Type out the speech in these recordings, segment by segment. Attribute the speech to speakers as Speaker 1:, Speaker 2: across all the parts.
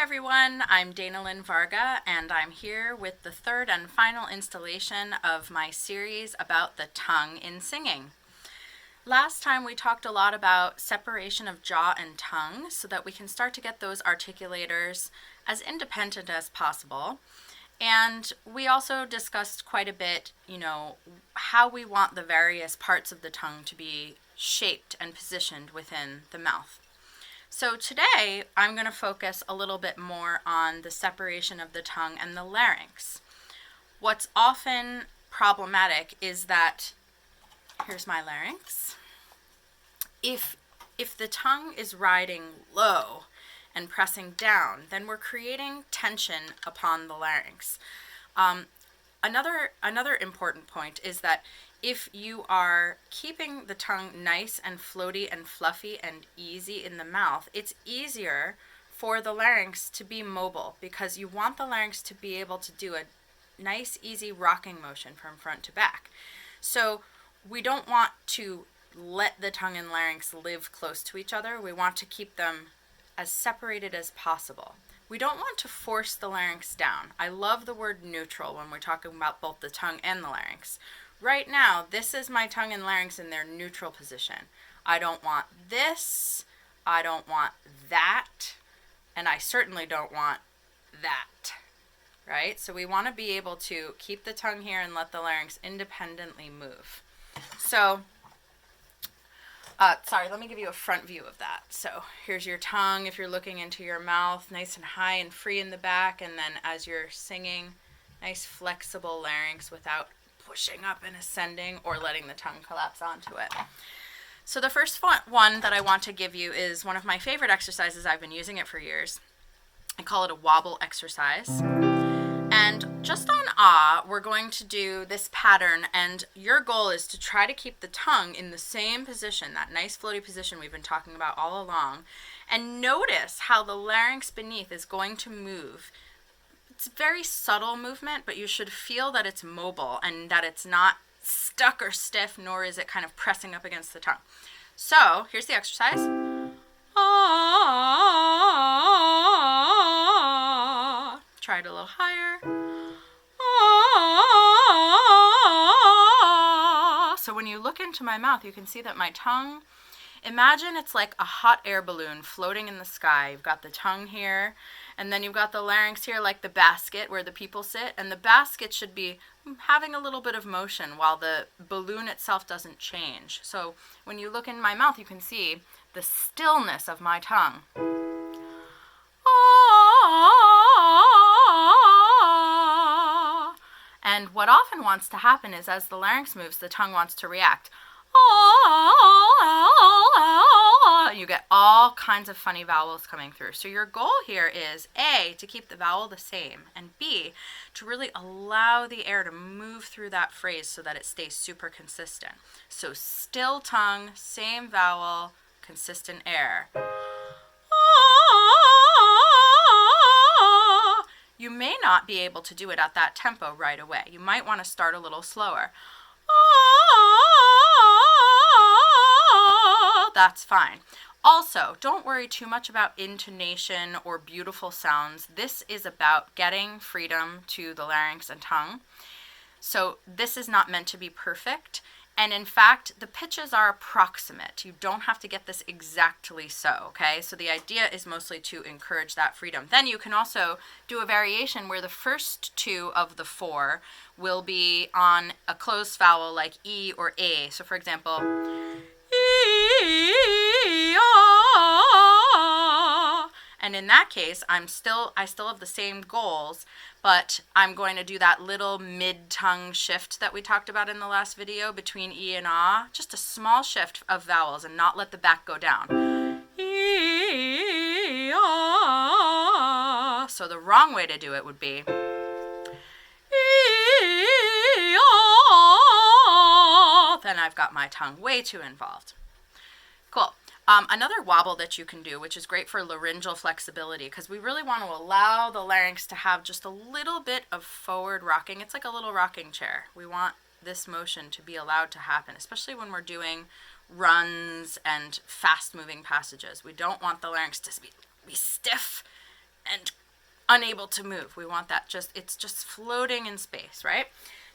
Speaker 1: everyone, I'm Dana Lynn Varga, and I'm here with the third and final installation of my series about the tongue in singing. Last time we talked a lot about separation of jaw and tongue so that we can start to get those articulators as independent as possible. And we also discussed quite a bit, how we want the various parts of the tongue to be shaped and positioned within the mouth. So today, I'm going to focus a little bit more on the separation of the tongue and the larynx. What's often problematic is that, here's my larynx. If the tongue is riding low and pressing down, then we're creating tension upon the larynx. Another important point is that if you are keeping the tongue nice and floaty and fluffy and easy in the mouth, it's easier for the larynx to be mobile because you want the larynx to be able to do a nice, easy rocking motion from front to back. So we don't want to let the tongue and larynx live close to each other. We want to keep them as separated as possible. We don't want to force the larynx down. I love the word neutral when we're talking about both the tongue and the larynx. Right now, this is my tongue and larynx in their neutral position. I don't want this, I don't want that, and I certainly don't want that, right? So we want to be able to keep the tongue here and let the larynx independently move. So, let me give you a front view of that. So here's your tongue if you're looking into your mouth, nice and high and free in the back, and then as you're singing, nice flexible larynx without pushing up and ascending or letting the tongue collapse onto it. So the first one that I want to give you is one of my favorite exercises. I've been using it for years. I call it a wobble exercise. And just on ah, we're going to do this pattern, and your goal is to try to keep the tongue in the same position, that nice floaty position we've been talking about all along, and notice how the larynx beneath is going to move. It's a very subtle movement, but you should feel that it's mobile and that it's not stuck or stiff, nor is it kind of pressing up against the tongue. So here's the exercise. Ah, try it a little higher. Ah. So when you look into my mouth, you can see that my tongue, imagine it's like a hot air balloon floating in the sky. You've got the tongue here, and then you've got the larynx here like the basket where the people sit, and the basket should be having a little bit of motion while the balloon itself doesn't change. So when you look in my mouth, you can see the stillness of my tongue. And what often wants to happen is as the larynx moves, the tongue wants to react. You get all kinds of funny vowels coming through. So your goal here is A, to keep the vowel the same, and B, to really allow the air to move through that phrase so that it stays super consistent. So still tongue, same vowel, consistent air. You may not be able to do it at that tempo right away. You might want to start a little slower. That's fine. Also, don't worry too much about intonation or beautiful sounds. This is about getting freedom to the larynx and tongue. So this is not meant to be perfect. And in fact, the pitches are approximate. You don't have to get this exactly so, okay? So the idea is mostly to encourage that freedom. Then you can also do a variation where the first two of the four will be on a closed vowel like E or A. So for example, E, ah. And in that case, I still have the same goals, but I'm going to do that little mid-tongue shift that we talked about in the last video between E and ah, just a small shift of vowels and not let the back go down. E, ah. So the wrong way to do it would be E, ah. Then I've got my tongue way too involved. Cool. Another wobble that you can do, which is great for laryngeal flexibility, because we really want to allow the larynx to have just a little bit of forward rocking. It's like a little rocking chair. We want this motion to be allowed to happen, especially when we're doing runs and fast-moving passages. We don't want the larynx to be stiff and unable to move. We want that it's just floating in space, right?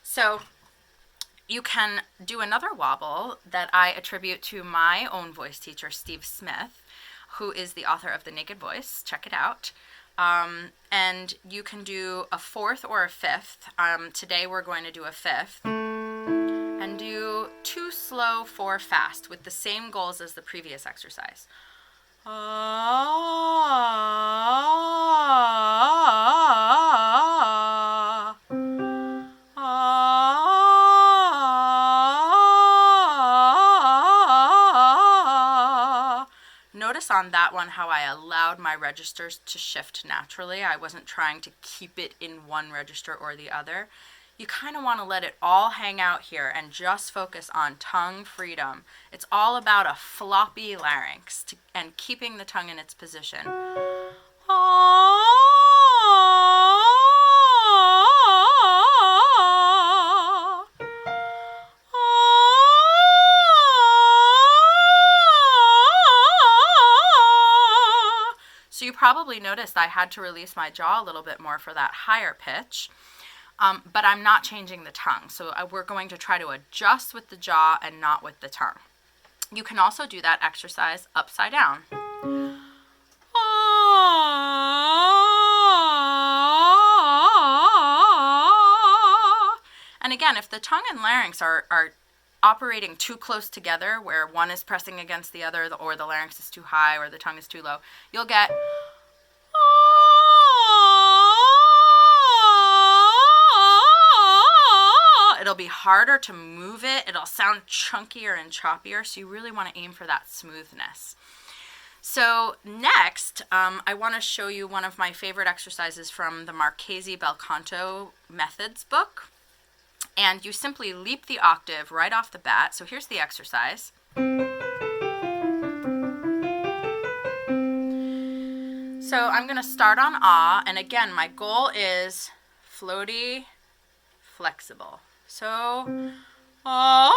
Speaker 1: So you can do another wobble that I attribute to my own voice teacher, Steve Smith, who is the author of The Naked Voice. Check it out. And you can do a fourth or a fifth. Today we're going to do a fifth. And do 2 slow, 4 fast with the same goals as the previous exercise. Notice on that one how I allowed my registers to shift naturally. I wasn't trying to keep it in one register or the other. You kind of want to let it all hang out here and just focus on tongue freedom. It's all about a floppy larynx and keeping the tongue in its position. So you probably noticed I had to release my jaw a little bit more for that higher pitch. But I'm not changing the tongue. So we're going to try to adjust with the jaw and not with the tongue. You can also do that exercise upside down. And again, if the tongue and larynx are operating too close together, where one is pressing against the other, or the larynx is too high or the tongue is too low, you'll get it'll be harder to move it. It'll sound chunkier and choppier. So you really want to aim for that smoothness. So next, I want to show you one of my favorite exercises from the Marchese Bel Canto Methods book. And you simply leap the octave right off the bat. So here's the exercise. So I'm going to start on ah. And again, my goal is floaty, flexible. So, ah,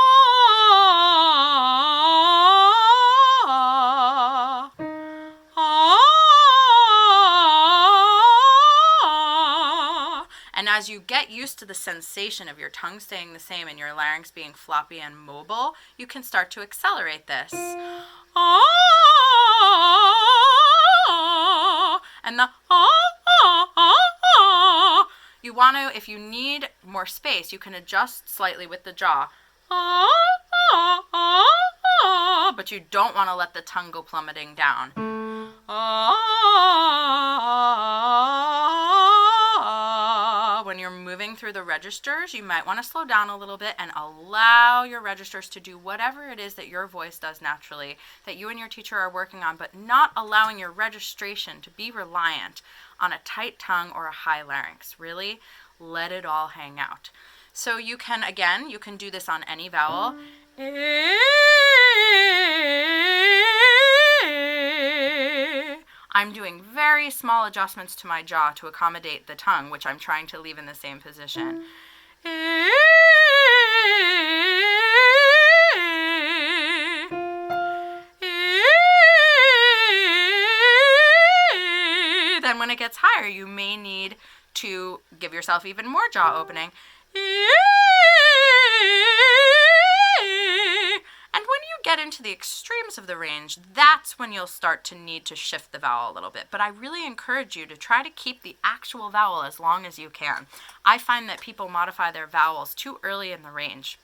Speaker 1: ah. And as you get used to the sensation of your tongue staying the same and your larynx being floppy and mobile, you can start to accelerate this. Ah, and the you want to, if you need more space, you can adjust slightly with the jaw. But you don't want to let the tongue go plummeting down. When you're moving through the registers, you might want to slow down a little bit and allow your registers to do whatever it is that your voice does naturally, that you and your teacher are working on, but not allowing your registration to be reliant on a tight tongue or a high larynx. Really let it all hang out. So you can, again, you can do this on any vowel. I'm doing very small adjustments to my jaw to accommodate the tongue, which I'm trying to leave in the same position. Then when it gets higher, you may need to give yourself even more jaw opening. And when you get into the extremes of the range, that's when you'll start to need to shift the vowel a little bit. But I really encourage you to try to keep the actual vowel as long as you can. I find that people modify their vowels too early in the range.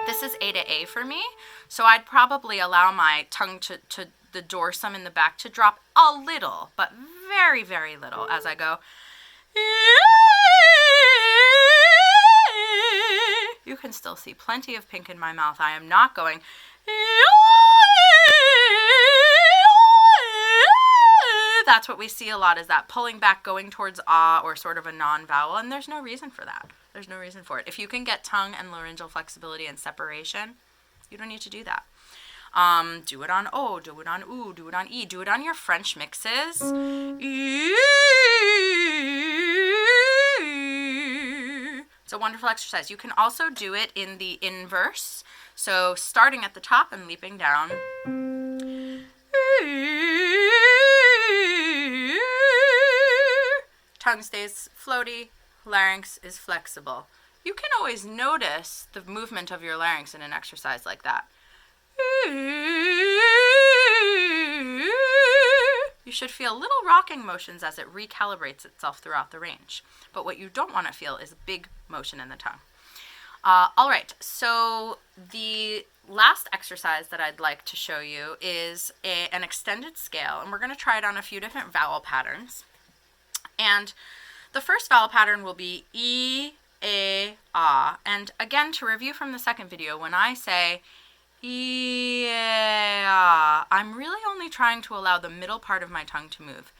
Speaker 1: This is A to A for me, so I'd probably allow my tongue to the dorsum in the back to drop a little, but very, very little as I go. You can still see plenty of pink in my mouth. I am not going. That's what we see a lot, is that pulling back, going towards ah, or sort of a non-vowel, and there's no reason for that. There's no reason for it. If you can get tongue and laryngeal flexibility and separation, you don't need to do that. Do it on O, do it on oo, do it on E, do it on your French mixes. It's a wonderful exercise. You can also do it in the inverse. So starting at the top and leaping down. tongue stays floaty, larynx is flexible. You can always notice the movement of your larynx in an exercise like that. You should feel little rocking motions as it recalibrates itself throughout the range. But what you don't want to feel is big motion in the tongue. All right, so the last exercise that I'd like to show you is an extended scale, and we're going to try it on a few different vowel patterns. And the first vowel pattern will be E, A, Ah. And again, to review from the second video, when I say E, A, Ah, I'm really only trying to allow the middle part of my tongue to move.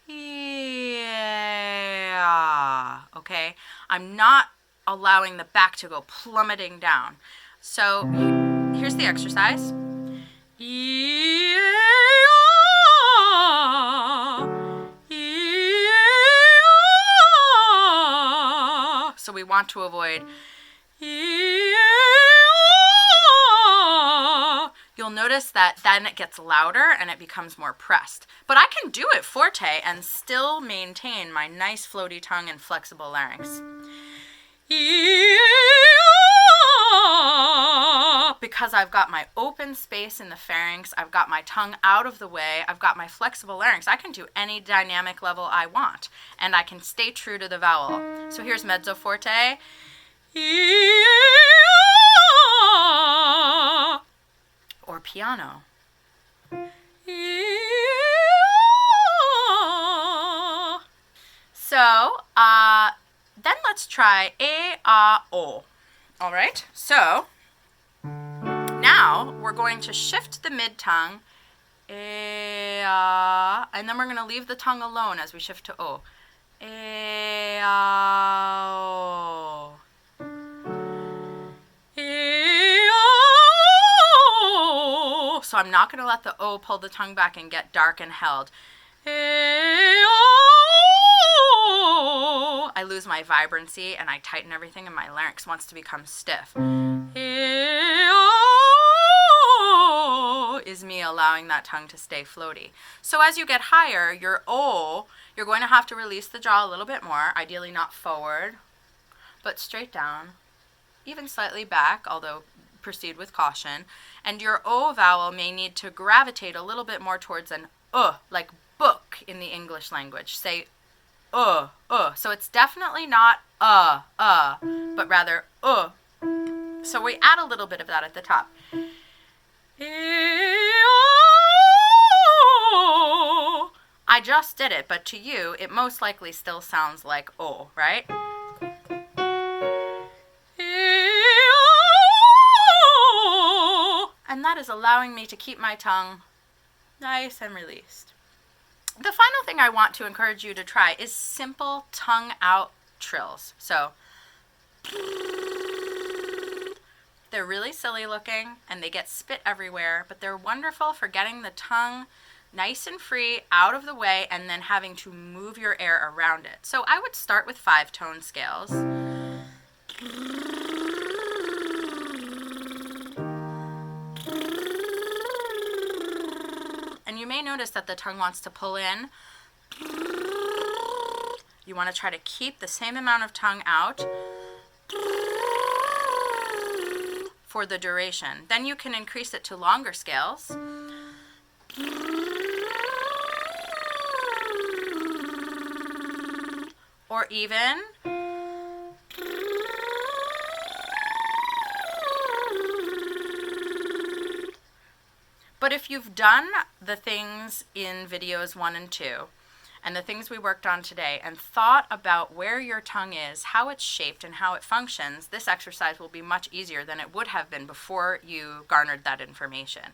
Speaker 1: E, A, Ah, okay? I'm not allowing the back to go plummeting down. So here's the exercise. E, A, Ah, E, A, so we want to avoid E, A, ah. You'll notice that then it gets louder and it becomes more pressed. But I can do it forte and still maintain my nice floaty tongue and flexible larynx. Because I've got my open space in the pharynx, I've got my tongue out of the way, I've got my flexible larynx, I can do any dynamic level I want, and I can stay true to the vowel. So here's mezzo forte. Or piano. So, then let's try A, A, O. All right, so now we're going to shift the mid-tongue, A, A, and then we're going to leave the tongue alone as we shift to O. A, A, O. A, O. So I'm not going to let the O pull the tongue back and get dark and held. A, O. I lose my vibrancy and I tighten everything and my larynx wants to become stiff. Is me allowing that tongue to stay floaty. So as you get higher, your O, you're going to have to release the jaw a little bit more, ideally not forward, but straight down, even slightly back, although proceed with caution. And your O vowel may need to gravitate a little bit more towards an like book in the English language. Say so it's definitely not but rather So we add a little bit of that at the top. I just did it, but to you, it most likely still sounds like O, right? And that is allowing me to keep my tongue nice and released. The final thing I want to encourage you to try is simple tongue out trills. So they're really silly looking and they get spit everywhere, but they're wonderful for getting the tongue nice and free out of the way and then having to move your air around it. So I would start with 5-tone scales. And you may notice that the tongue wants to pull in. You want to try to keep the same amount of tongue out for the duration. Then you can increase it to longer scales. Or even but if you've done the things in videos 1 and 2 and the things we worked on today and thought about where your tongue is, how it's shaped, and how it functions, this exercise will be much easier than it would have been before you garnered that information.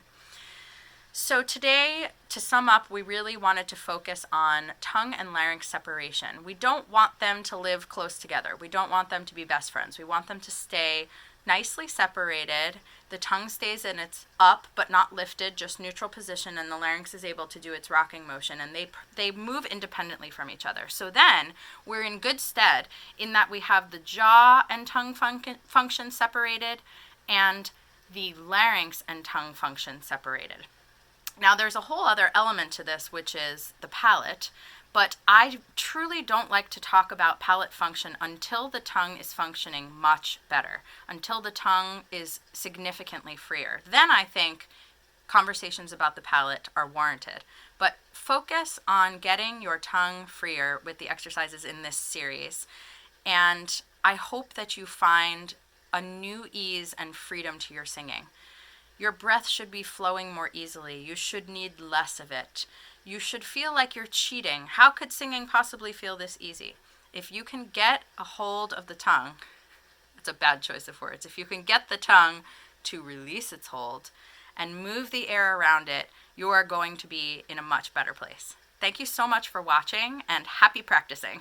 Speaker 1: So today, to sum up, we really wanted to focus on tongue and larynx separation. We don't want them to live close together. We don't want them to be best friends. We want them to stay nicely separated. The tongue stays in its up but not lifted, just neutral position, and the larynx is able to do its rocking motion, and they move independently from each other. So then we're in good stead in that we have the jaw and tongue function separated and the larynx and tongue function separated. Now there's a whole other element to this, which is the palate, But I truly don't like to talk about palate function until the tongue is functioning much better, until the tongue is significantly freer. Then I think conversations about the palate are warranted. But focus on getting your tongue freer with the exercises in this series. And I hope that you find a new ease and freedom to your singing. Your breath should be flowing more easily. You should need less of it. You should feel like you're cheating. How could singing possibly feel this easy? If you can get a hold of the tongue, it's a bad choice of words. If you can get the tongue to release its hold and move the air around it, you are going to be in a much better place. Thank you so much for watching, and happy practicing.